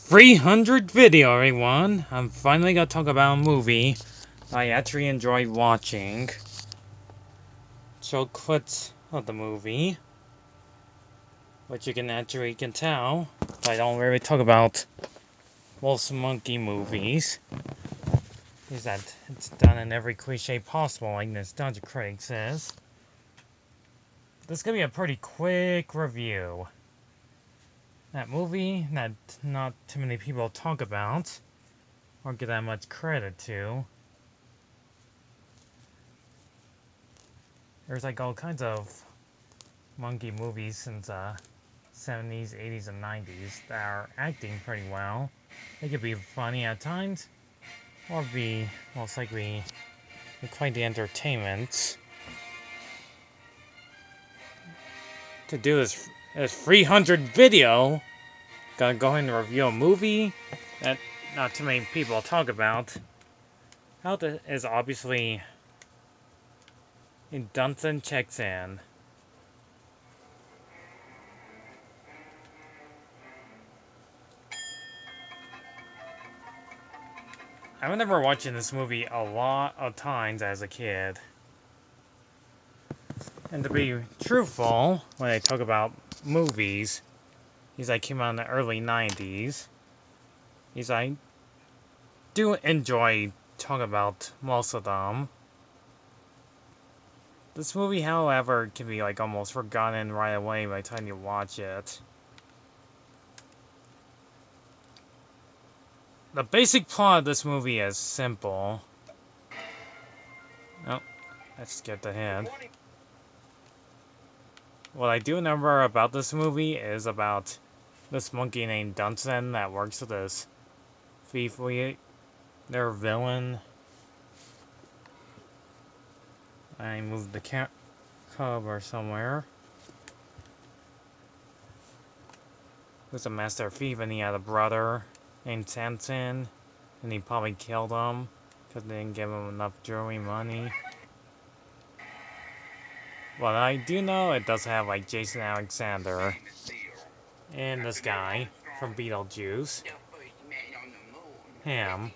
300 video, everyone. I'm finally gonna talk about a movie I actually enjoyed watching. Show clips of the movie, which you can tell. I don't really talk about most monkey movies. Is that it's done in every cliche possible, like Nostalgia Critic says. This is gonna be a pretty quick review. That movie that not too many people talk about or give that much credit to. There's like all kinds of monkey movies since 70s, 80s, and 90s that are acting pretty well. They could be funny at times, or be most likely quite the entertainment. To do this 300 video, gotta go ahead and review a movie that not too many people talk about. How this is obviously in Dunston Checks In. I remember watching this movie a lot of times as a kid. And to be truthful, when I talk about movies, these I came out in the early 90s, these I do enjoy talking about most of them. This movie, however, can be like almost forgotten right away by the time you watch it. The basic plot of this movie is simple. Oh, I skipped ahead. What I do remember about this movie is about this monkey named Dunston that works with this thief, their villain. I moved the cover somewhere. Who's a master thief, and he had a brother named Samson, and he probably killed him because they didn't give him enough jewelry money. But I do know it does have like Jason Alexander and this guy from Beetlejuice, him.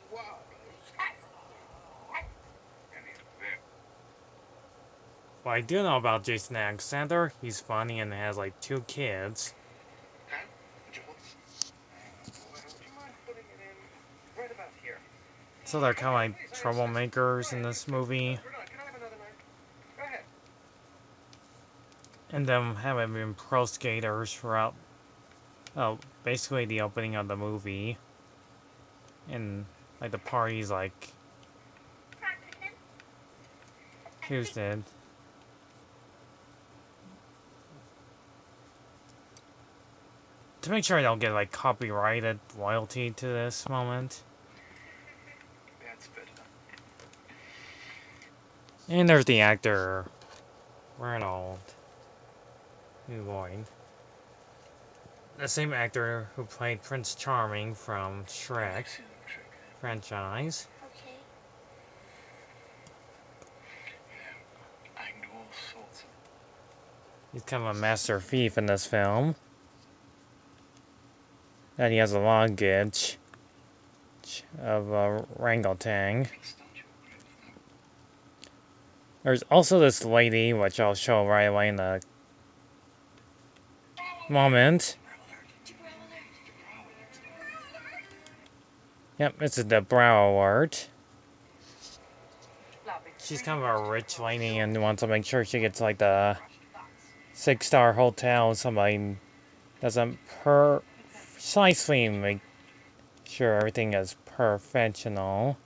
What I do know about Jason Alexander, he's funny and has like 2 kids. So they're kind of like troublemakers in this movie. And them having been pro skaters throughout, basically the opening of the movie. And like the parties like Houston. To make sure I don't get like copyrighted royalty to this moment. And there's the actor Ronald Newborn. The same actor who played Prince Charming from Shrek franchise. He's kind of a master thief in this film. And he has a luggage of a orangutan. There's also this lady, which I'll show right away in a moment. Yep, this is the brow alert. She's kind of a rich lady and wants to make sure she gets like the 6-star hotel. Somebody doesn't precisely make sure everything is professional.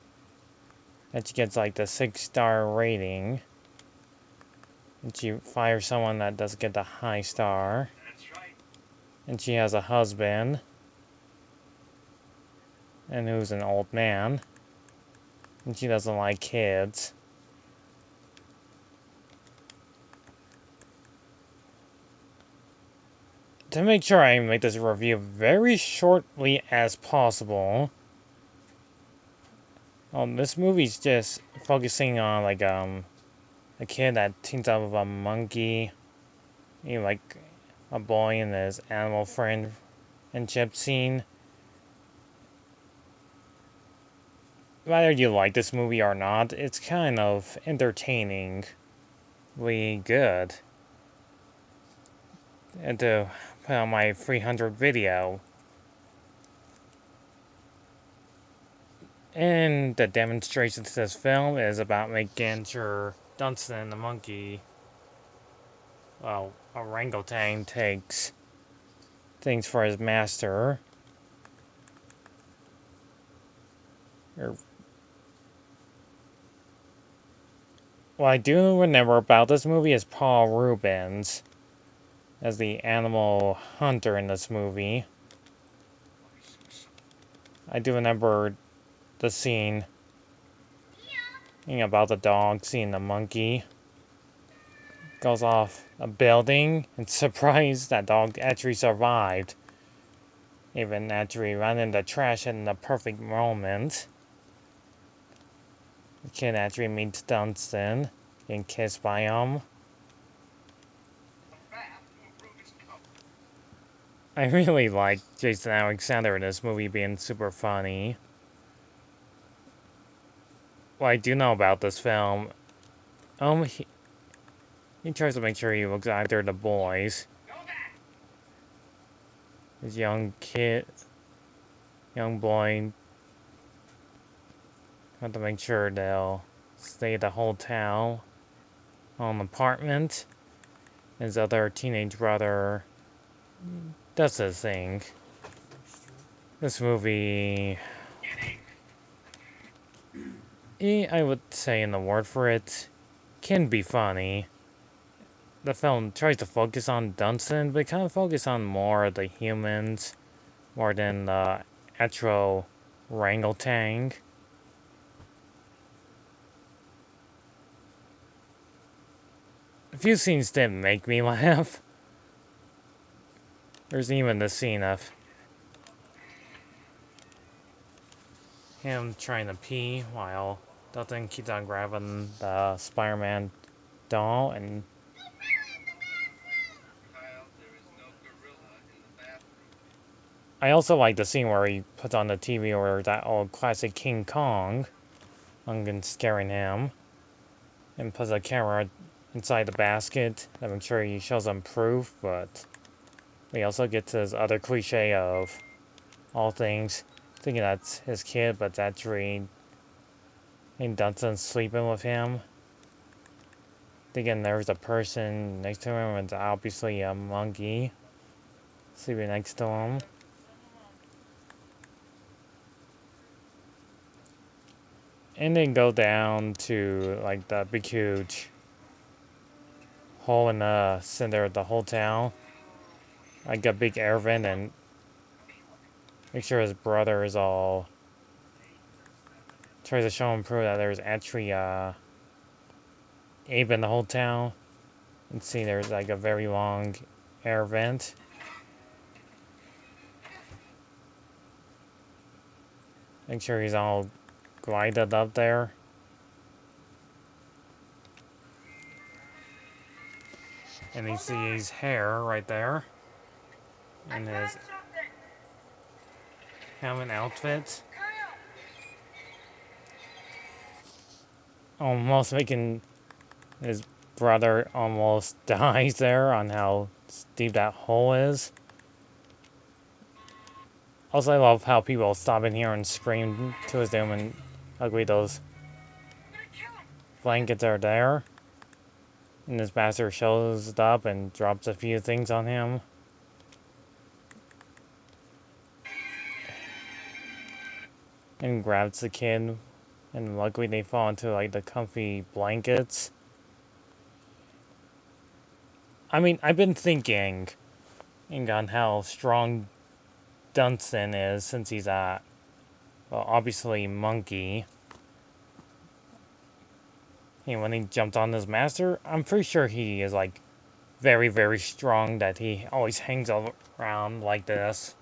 And she gets like the 6-star rating. And she fires someone that doesn't get the high star. And she has a husband. And who's an old man. And she doesn't like kids. To make sure I make this review very shortly as possible, this movie's just focusing on like a kid that teams up with a monkey, like a boy and his animal friend and chip scene. whether you like this movie or not, it's kind of entertainingly good. And to put on my 300 video. And the demonstration to this film is about making sure Dunston the monkey, well, orangutan, takes things for his master. What I do remember about this movie is Paul Rubens as the animal hunter in this movie. I do remember the scene about the dog seeing the monkey. Goes off a building and surprised that dog actually survived. Even actually ran in the trash in the perfect moment. The kid actually meets Dunston, getting kissed by him. I really like Jason Alexander in this movie being super funny. What I do know about this film, he tries to make sure he looks after the boys. This young boy, have to make sure they'll stay at the hotel, home apartment. His other teenage brother does his thing. This movie, I would say in the word for it, can be funny. The film tries to focus on Dunstan, but kind of focus on more of the humans, more than the actual orangutan. A few scenes didn't make me laugh. There's even the scene of him trying to pee while Dunstan keeps on grabbing the Spider-Man doll, and I also like the scene where he puts on the TV or that old classic King Kong, and scaring him, and puts a camera inside the basket to make sure he shows them proof, but we also get to his other cliche of all things, thinking that's his kid, but it's actually Dunstan sleeping with him. Thinking there's a person next to him, and it's obviously a monkey sleeping next to him. And then go down to like the big huge hole in the center of the hotel. Like a big air vent, and make sure his brother is all tries to show him proof that there's actually Abe in the hotel. And see there's like a very long air vent. Make sure he's all glided up there. And you see his hair right there. And his helmet outfit. Almost making his brother almost dies there on how deep that hole is. Also, I love how people stop in here and scream to his doom and ugly those blankets are there. And this bastard shows up and drops a few things on him. And grabs the kid. And luckily they fall into like the comfy blankets. I mean, I've been thinking on how strong Dunstan is since he's well, obviously monkey. And when he jumped on his master, I'm pretty sure he is like very, very strong, that he always hangs around like this.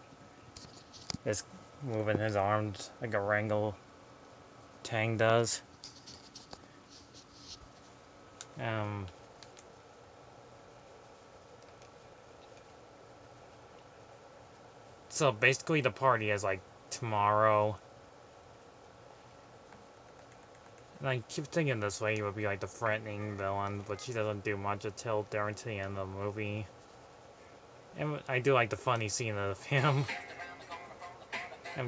Just moving his arms like a orangutan does. So basically the party is like tomorrow. And I keep thinking this way would be like the threatening villain, but she doesn't do much until there to the end of the movie. And I do like the funny scene of him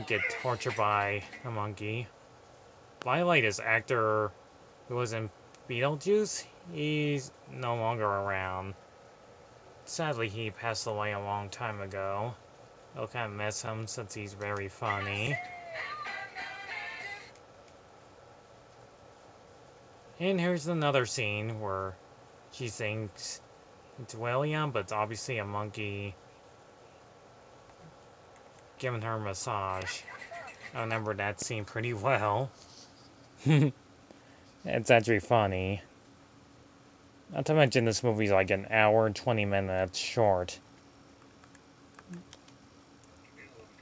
get tortured by a monkey. But I like this actor who was in Beetlejuice. He's no longer around. Sadly, he passed away a long time ago. I'll kind of miss him since he's very funny. And here's another scene where she thinks it's William, but it's obviously a monkey giving her a massage. I remember that scene pretty well. It's actually funny. Not to mention this movie's like an hour and 20 minutes short.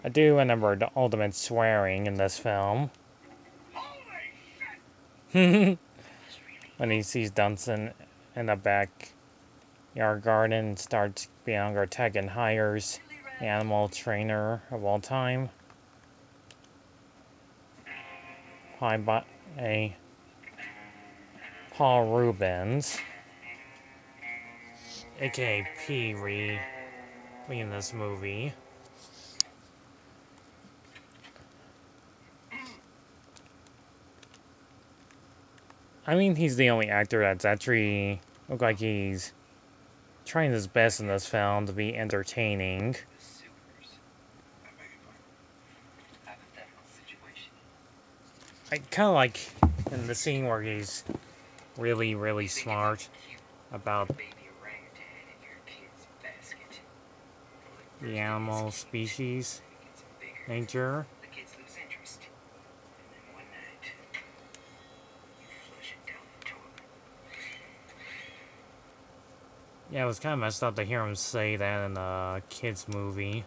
I do remember the ultimate swearing in this film. When he sees Dunston in the backyard garden and starts being under attack and hires the animal trainer of all time. Played by Paul Rubens, aka Pee Wee, in this movie. I mean, he's the only actor that's actually look like he's trying his best in this film to be entertaining. I kind of like in the scene where he's really, really smart about the animal species, nature. Yeah, it was kind of messed up to hear him say that in a kid's movie.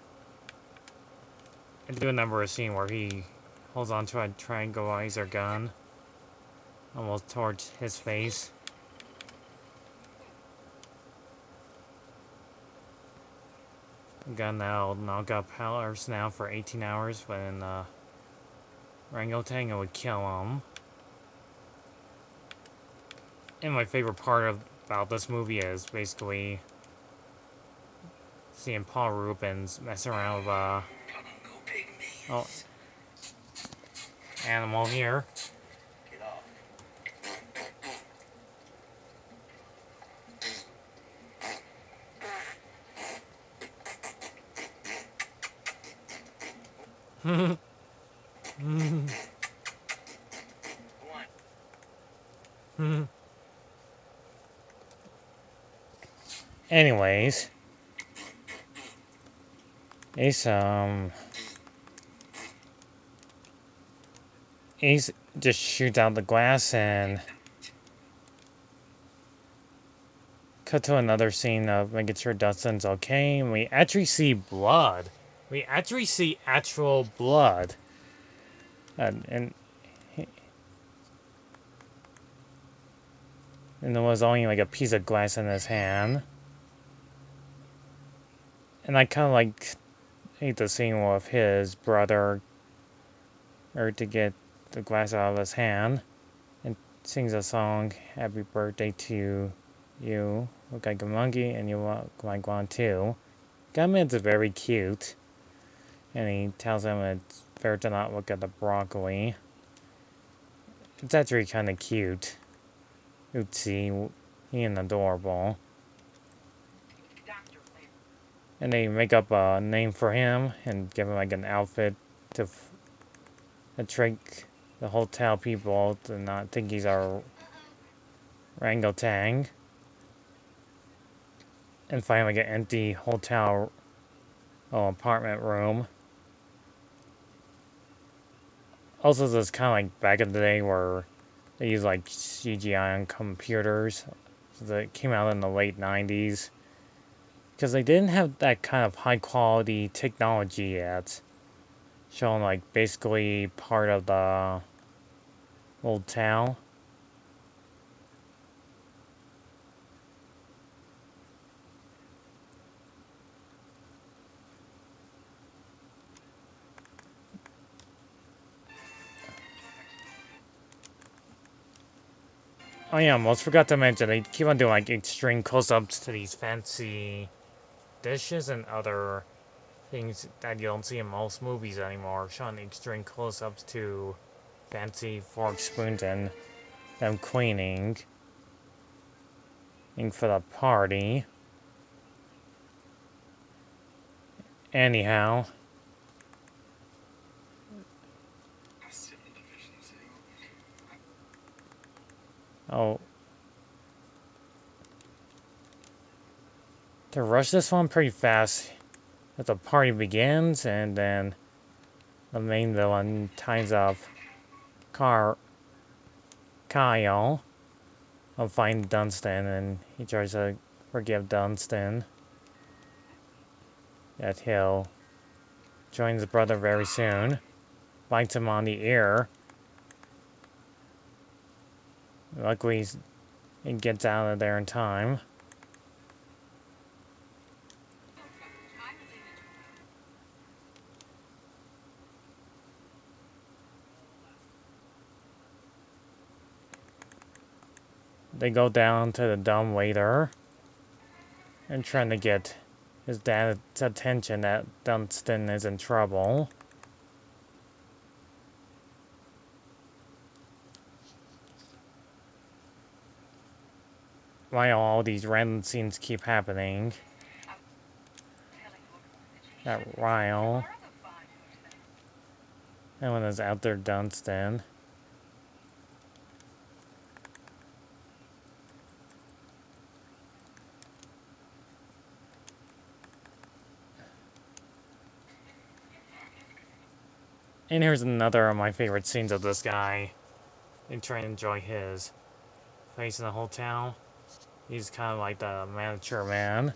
I do remember a scene where he holds onto a tranquilizer gun almost towards his face. A gun that'll knock up howlers now for 18 hours, but in orangutan it would kill him. And my favorite part about this movie is basically seeing Paul Rubens messing around with animal here. Anyways, Ace just shoots out the glass and cut to another scene of making sure Dustin's okay, and we actually see blood. We actually see actual blood. And there was only like a piece of glass in his hand. And I kind of like hate the scene with his brother, or to get the glass out of his hand, and sings a song, "Happy Birthday to You, look like a monkey, and you look like one too." Gunman's very cute, and he tells him it's fair to not look at the broccoli. It's actually kind of cute. Oopsie, and adorable. And they make up a name for him and give him like an outfit to trick the hotel people to not think he's a orangutan. And find like an empty hotel apartment room. Also, this kind of like back in the day where they use like CGI on computers that came out in the late 90s. Because they didn't have that kind of high quality technology yet. Showing like basically part of the old town. Oh yeah, almost forgot to mention, they keep on doing like extreme close-ups to these fancy dishes and other things that you don't see in most movies anymore, showing extreme close-ups to fancy forks, spoons, and them cleaning for the party. Anyhow. Oh. To rush this one pretty fast as the party begins, and then the main villain ties up Kyle will find Dunston, and he tries to forgive Dunston that he'll join his brother very soon. Bites him on the ear. Luckily, he gets out of there in time. They go down to the dumb waiter and trying to get his dad's attention that Dunston is in trouble. While all these random scenes keep happening, that Ryle, that one is out there, Dunston. And here's another of my favorite scenes of this guy. And trying to enjoy his face in the hotel. He's kind of like the manager man.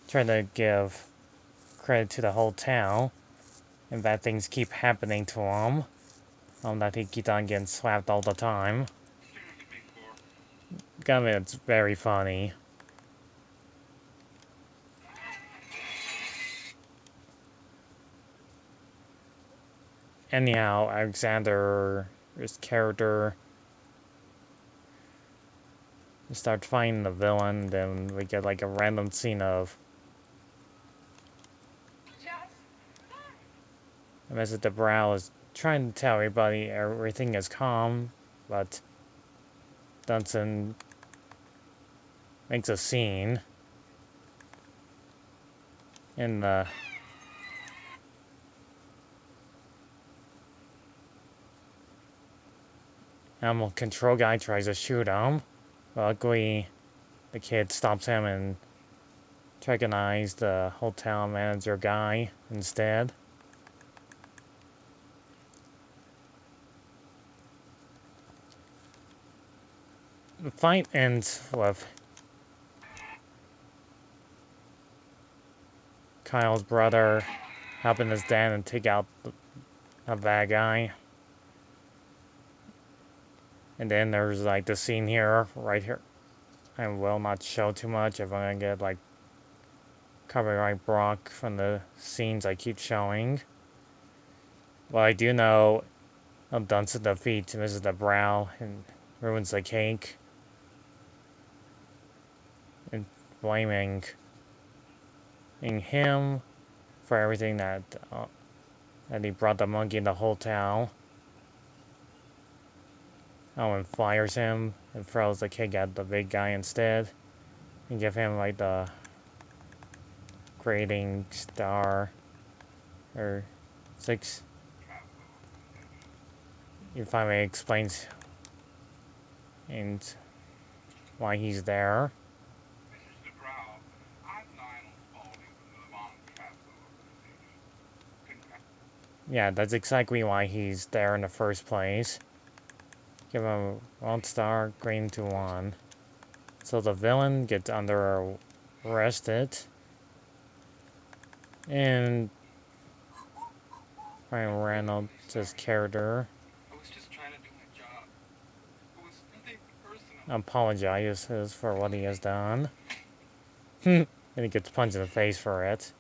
Trying to give credit to the hotel. And bad things keep happening to him. That he keeps on getting slapped all the time. It's very funny. Anyhow, Alexander's character starts fighting the villain, then we get like a random scene of Mrs. DeBrow is trying to tell everybody everything is calm, but Dunston makes a scene in the animal control guy tries to shoot him. Luckily, the kid stops him and recognizes the hotel manager guy instead. The fight ends with Kyle's brother helping his dad and take out a bad guy. And then there's like the scene here, right here. I will not show too much if I'm gonna get like copyright block from the scenes I keep showing. Well, I do know Dunston defeats Mrs. DeBrow and ruins the cake. And blaming him for everything that he brought the monkey in the hotel. And fires him and throws the cake at the big guy instead. And give him like the grading star or 6. He finally explains and why he's there. Yeah, that's exactly why he's there in the first place. Give him 1 star, green to 1. So the villain gets under arrested. And Ryan Reynolds' character apologizes for what he has done. And he gets punched in the face for it.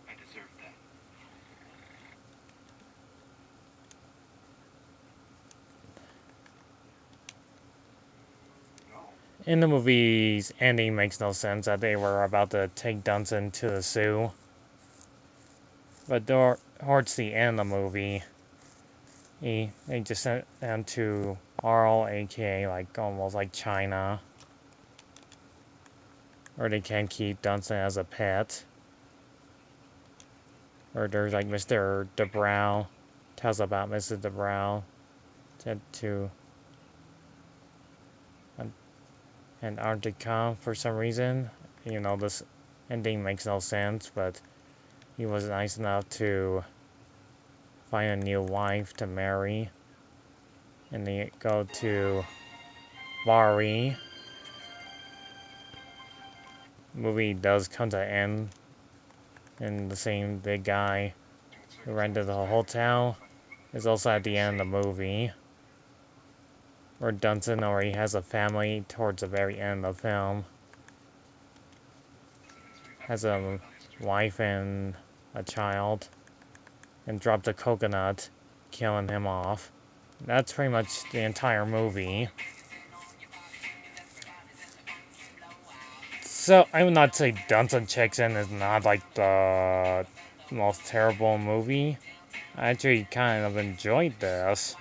In the movie's ending makes no sense that they were about to take Dunston to the zoo. But towards the end of the movie, they just sent them to Arl, aka like almost like China. Or they can keep Dunston as a pet. Or there's like Mr. DeBrow tells about Mrs. DeBrow sent to Antarctica for some reason. This ending makes no sense, but he was nice enough to find a new wife to marry. And they go to Bari. Movie does come to an end. And the same big guy who rented the hotel is also at the end of the movie. Or Dunston already has a family towards the very end of the film. Has a wife and a child. And dropped a coconut, killing him off. That's pretty much the entire movie. So, I would not say Dunston Checks In is not like the most terrible movie. I actually kind of enjoyed this.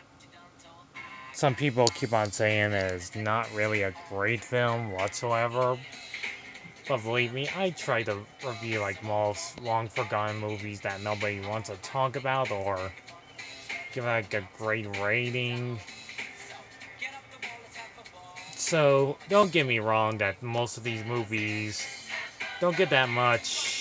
Some people keep on saying it is not really a great film whatsoever. But believe me, I try to review like most long forgotten movies that nobody wants to talk about or give like a great rating. So, don't get me wrong that most of these movies don't get that much